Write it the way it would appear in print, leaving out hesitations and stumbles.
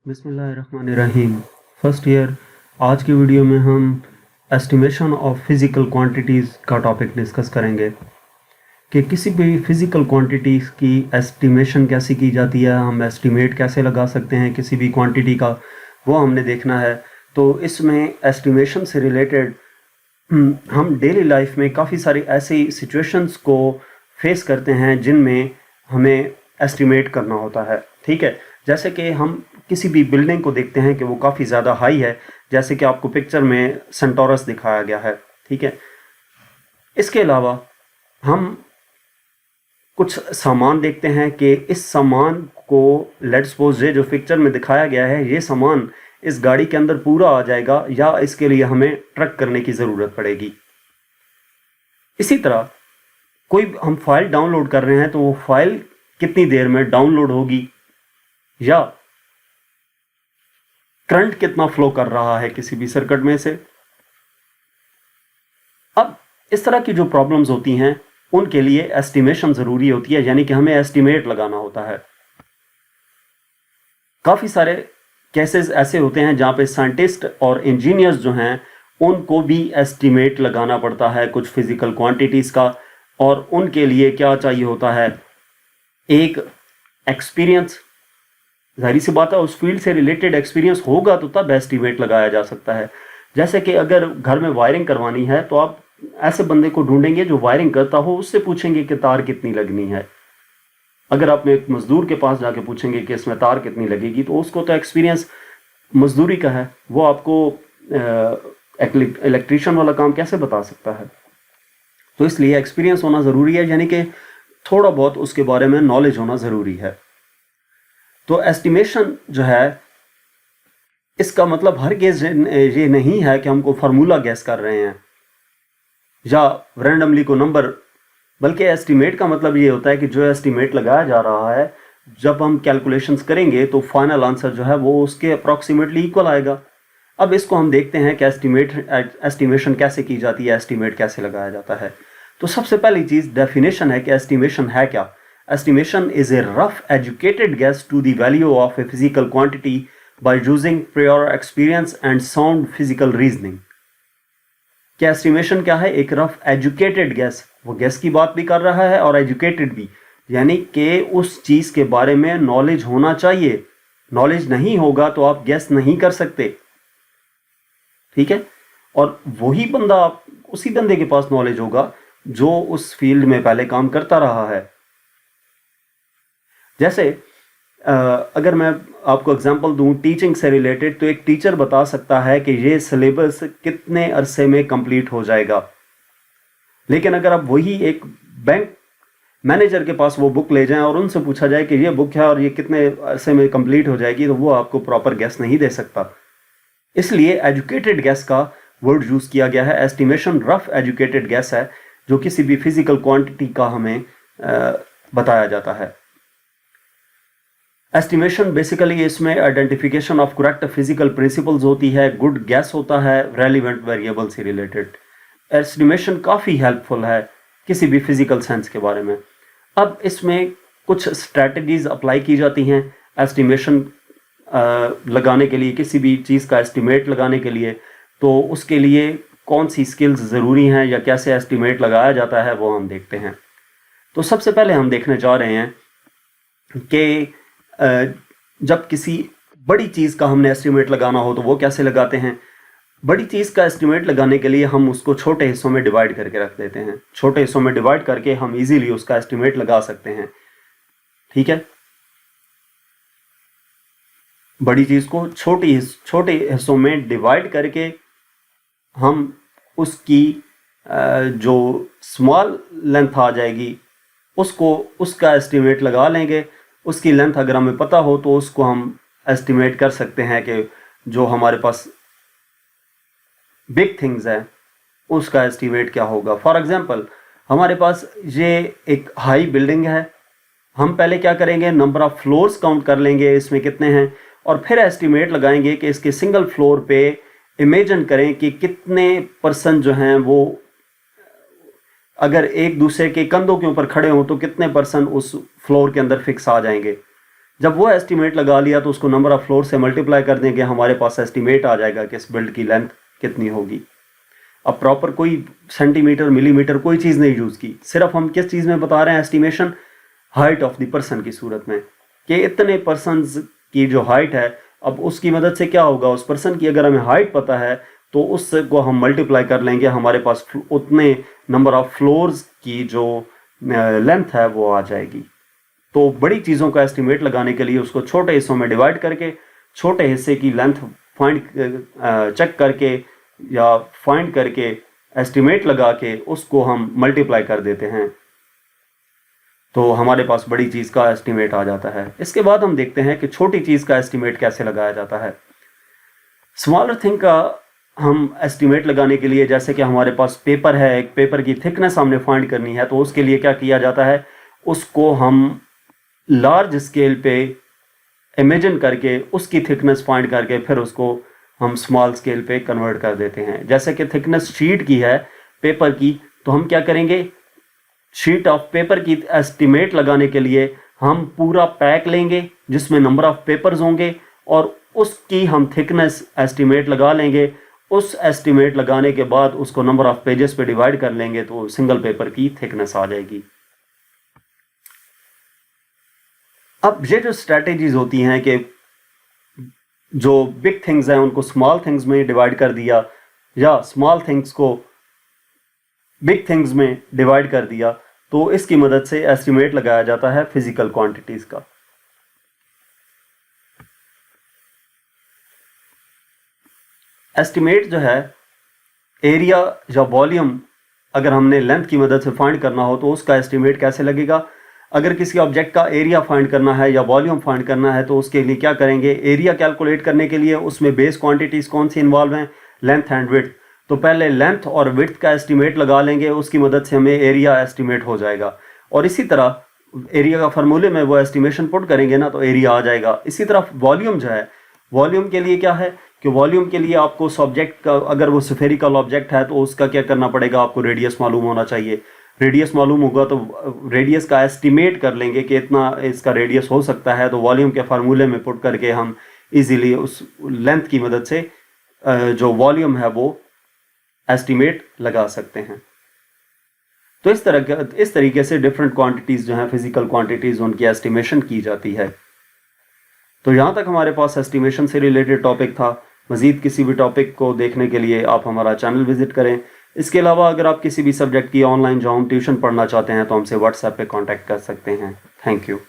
बिस्मिल्लाहिर्रहमानिर्रहीम। First year. आज की वीडियो में हम एस्टिमेशन ऑफ फिज़िकल क्वांटिटीज़ का टॉपिक डिस्कस करेंगे कि किसी भी फिज़िकल क्वांटिटीज़ की एस्टिमेशन कैसे की जाती है, हम एस्टिमेट कैसे लगा सकते हैं किसी भी क्वांटिटी का, वो हमने देखना है। तो इसमें एस्टिमेशन से रिलेटेड हम डेली लाइफ में काफ़ी सारी ऐसी सिचुएशंस को फेस करते हैं जिनमें हमें एस्टिमेट करना होता है। ठीक है, जैसे कि हम किसी भी बिल्डिंग को देखते हैं कि वो काफ़ी ज़्यादा हाई है, जैसे कि आपको पिक्चर में सेंटोरस दिखाया गया है। ठीक है, इसके अलावा हम कुछ सामान देखते हैं कि इस सामान को, लेट्स सपोज ये जो पिक्चर में दिखाया गया है, ये सामान इस गाड़ी के अंदर पूरा आ जाएगा या इसके लिए हमें ट्रक करने की ज़रूरत पड़ेगी। इसी तरह कोई हम फाइल डाउनलोड कर रहे हैं तो वो फाइल कितनी देर में डाउनलोड होगी, या करंट कितना फ्लो कर रहा है किसी भी सर्किट में से। अब इस तरह की जो प्रॉब्लम्स होती हैं उनके लिए एस्टिमेशन ज़रूरी होती है, यानी कि हमें एस्टिमेट लगाना होता है। काफ़ी सारे केसेस ऐसे होते हैं जहाँ पे साइंटिस्ट और इंजीनियर्स जो हैं उनको भी एस्टिमेट लगाना पड़ता है कुछ फिज़िकल क्वांटिटीज़ का, और उनके लिए क्या चाहिए होता है, एक एक्सपीरियंस। जाहिर सी बात है, उस फील्ड से रिलेटेड एक्सपीरियंस होगा तो तब एस्टिमेट लगाया जा सकता है। जैसे कि अगर घर में वायरिंग करवानी है तो आप ऐसे बंदे को ढूंढेंगे जो वायरिंग करता हो, उससे पूछेंगे कि तार कितनी लगनी है। अगर आप एक मजदूर के पास जाके पूछेंगे कि इसमें तार कितनी लगेगी, तो उसको तो एक्सपीरियंस मजदूरी का है, वो आपको इलेक्ट्रीशियन वाला काम कैसे बता सकता है। तो इसलिए एक्सपीरियंस होना ज़रूरी है, यानी कि थोड़ा बहुत उसके बारे में नॉलेज होना ज़रूरी है। तो एस्टिमेशन जो है, इसका मतलब हर गेस ये नहीं है कि हमको फार्मूला गैस कर रहे हैं या रैंडमली को नंबर, बल्कि एस्टिमेट का मतलब ये होता है कि जो एस्टिमेट लगाया जा रहा है, जब हम कैलकुलेशंस करेंगे तो फाइनल आंसर जो है वो उसके अप्रॉक्सीमेटली इक्वल आएगा। अब इसको हम देखते हैं कि एस्टिमेशन कैसे की जाती है, एस्टिमेट कैसे लगाया जाता है। तो सबसे पहली चीज़ डेफिनेशन है कि एस्टिमेशन है क्या। Estimation is a rough educated guess to the value of a physical quantity by using prior experience and sound physical reasoning. क्या एस्टिमेशन क्या है? एक रफ एजुकेटेड गेस, वो गेस की बात भी कर रहा है और एजुकेटेड भी, यानी कि उस चीज़ के बारे में नॉलेज होना चाहिए। नॉलेज नहीं होगा तो आप गेस नहीं कर सकते। ठीक है, और वही बंदा, उसी बंदे के पास नॉलेज होगा जो उस फील्ड में पहले काम करता रहा है। जैसे अगर मैं आपको एग्जांपल दूं टीचिंग से रिलेटेड, तो एक टीचर बता सकता है कि ये सिलेबस कितने अरसे में कंप्लीट हो जाएगा। लेकिन अगर आप वही एक बैंक मैनेजर के पास वो बुक ले जाएं और उनसे पूछा जाए कि ये बुक है और ये कितने अरसे में कंप्लीट हो जाएगी, तो वो आपको प्रॉपर गैस नहीं दे सकता। इसलिए एजुकेटेड गैस का वर्ड यूज किया गया है। एस्टिमेशन रफ एजुकेटेड गैस है जो किसी भी फिजिकल क्वांटिटी का हमें बताया जाता है। एस्टिमेशन बेसिकली इसमें identification of correct physical principles होती है, गुड गैस होता है रेलिवेंट वेरिएबल से रिलेटेड। एस्टिमेशन काफ़ी हेल्पफुल है किसी भी फिजिकल साइंस के बारे में। अब इसमें कुछ स्ट्रैटेजीज अप्लाई की जाती हैं एस्टिमेशन लगाने के लिए, किसी भी चीज़ का एस्टिमेट लगाने के लिए। तो उसके लिए कौन सी स्किल्स ज़रूरी हैं या कैसे एस्टिमेट लगाया जाता है, वो हम देखते हैं। तो सबसे पहले हम देखने जा रहे हैं कि जब किसी बड़ी चीज़ का हमने एस्टिमेट लगाना हो तो वो कैसे लगाते हैं। बड़ी चीज़ का एस्टिमेट लगाने के लिए हम उसको छोटे हिस्सों में डिवाइड करके रख देते हैं। छोटे हिस्सों में डिवाइड करके हम इजीली उसका एस्टिमेट लगा सकते हैं। ठीक है, बड़ी चीज़ को छोटे हिस्सों में डिवाइड करके हम उसकी जो स्मॉल लेंथ आ जाएगी उसका एस्टिमेट लगा लेंगे। उसकी लेंथ अगर हमें पता हो तो उसको हम एस्टिमेट कर सकते हैं कि जो हमारे पास बिग थिंग्स है उसका एस्टिमेट क्या होगा। फॉर एग्जांपल, हमारे पास ये एक हाई बिल्डिंग है, हम पहले क्या करेंगे, नंबर ऑफ फ्लोर्स काउंट कर लेंगे इसमें कितने हैं, और फिर एस्टिमेट लगाएंगे कि इसके सिंगल फ्लोर पे इमेजिन करें कि कितने पर्सन जो हैं वो अगर एक दूसरे के कंधों के ऊपर खड़े हों तो कितने पर्सन उस फ्लोर के अंदर फिक्स आ जाएंगे। जब वो एस्टिमेट लगा लिया तो उसको नंबर ऑफ फ्लोर से मल्टीप्लाई कर देंगे, हमारे पास एस्टिमेट आ जाएगा कि इस बिल्ड की लेंथ कितनी होगी। अब प्रॉपर कोई सेंटीमीटर मिलीमीटर कोई चीज़ नहीं यूज़ की, सिर्फ हम किस चीज़ में बता रहे हैं estimation, height of the person की सूरत में, कि इतने पर्सनस की जो हाइट है, अब उसकी मदद से क्या होगा, उस पर्सन की अगर हमें हाइट पता है तो उसको हम मल्टीप्लाई कर लेंगे, हमारे पास उतने नंबर ऑफ फ्लोर्स की जो लेंथ है वो आ जाएगी। तो बड़ी चीज़ों का एस्टिमेट लगाने के लिए उसको छोटे हिस्सों में डिवाइड करके छोटे हिस्से की लेंथ फाइंड चेक करके या फाइंड करके एस्टिमेट लगा के उसको हम मल्टीप्लाई कर देते हैं, तो हमारे पास बड़ी चीज़ का एस्टिमेट आ जाता है। इसके बाद हम देखते हैं कि छोटी चीज़ का एस्टिमेट कैसे लगाया जाता है। स्मॉलर थिंग का हम एस्टिमेट लगाने के लिए, जैसे कि हमारे पास पेपर है, एक पेपर की थिकनेस हमने फाइंड करनी है, तो उसके लिए क्या किया जाता है, उसको हम लार्ज स्केल पे इमेजिन करके उसकी थिकनेस फाइंड करके फिर उसको हम स्मॉल स्केल पे कन्वर्ट कर देते हैं। जैसे कि थिकनेस शीट की है पेपर की, तो हम क्या करेंगे, शीट ऑफ पेपर की एस्टिमेट लगाने के लिए हम पूरा पैक लेंगे जिसमें नंबर ऑफ पेपर्स होंगे और उसकी हम थिकनेस एस्टिमेट लगा लेंगे। उस एस्टिमेट लगाने के बाद उसको नंबर ऑफ पेजेस पे डिवाइड कर लेंगे तो सिंगल पेपर की थिकनेस आ जाएगी। अब ये जो स्ट्रैटेजीज होती हैं कि जो बिग थिंग्स हैं उनको स्मॉल थिंग्स में डिवाइड कर दिया या स्मॉल थिंग्स को बिग थिंग्स में डिवाइड कर दिया, तो इसकी मदद से एस्टिमेट लगाया जाता है फिजिकल क्वांटिटीज का। एस्टिमेट जो है एरिया या वॉल्यूम, अगर हमने लेंथ की मदद से फाइंड करना हो तो उसका एस्टिमेट कैसे लगेगा। अगर किसी ऑब्जेक्ट का एरिया फाइंड करना है या वॉल्यूम फाइंड करना है तो उसके लिए क्या करेंगे, एरिया कैलकुलेट करने के लिए उसमें बेस क्वांटिटीज कौन सी इन्वॉल्व हैं, लेंथ एंड विड्थ। तो पहले लेंथ और विड्थ का एस्टिमेट लगा लेंगे, उसकी मदद से हमें एरिया एस्टिमेट हो जाएगा। और इसी तरह एरिया का फार्मूले में वो एस्टिमेशन पुट करेंगे ना तो एरिया आ जाएगा। इसी तरह वॉल्यूम जो है, वॉल्यूम के लिए क्या है कि वॉल्यूम के लिए आपको उस ऑब्जेक्ट का, अगर वो स्फेरिकल ऑब्जेक्ट है तो उसका क्या करना पड़ेगा, आपको रेडियस मालूम होना चाहिए। रेडियस मालूम होगा तो रेडियस का एस्टिमेट कर लेंगे कि इतना इसका रेडियस हो सकता है, तो वॉल्यूम के फार्मूले में पुट करके हम इजीली उस लेंथ की मदद से जो वॉल्यूम है वो एस्टिमेट लगा सकते हैं। तो इस तरीके से डिफरेंट क्वांटिटीज जो हैं फिजिकल क्वांटिटीज, उनकी एस्टिमेशन की जाती है। तो यहाँ तक हमारे पास एस्टिमेशन से रिलेटेड टॉपिक था। मज़ीद किसी भी टॉपिक को देखने के लिए आप हमारा चैनल विजिट करें। इसके अलावा अगर आप किसी भी सब्जेक्ट की ऑनलाइन जो हम ट्यूशन पढ़ना चाहते हैं तो हमसे व्हाट्सएप पे कांटेक्ट कर सकते हैं। Thank you.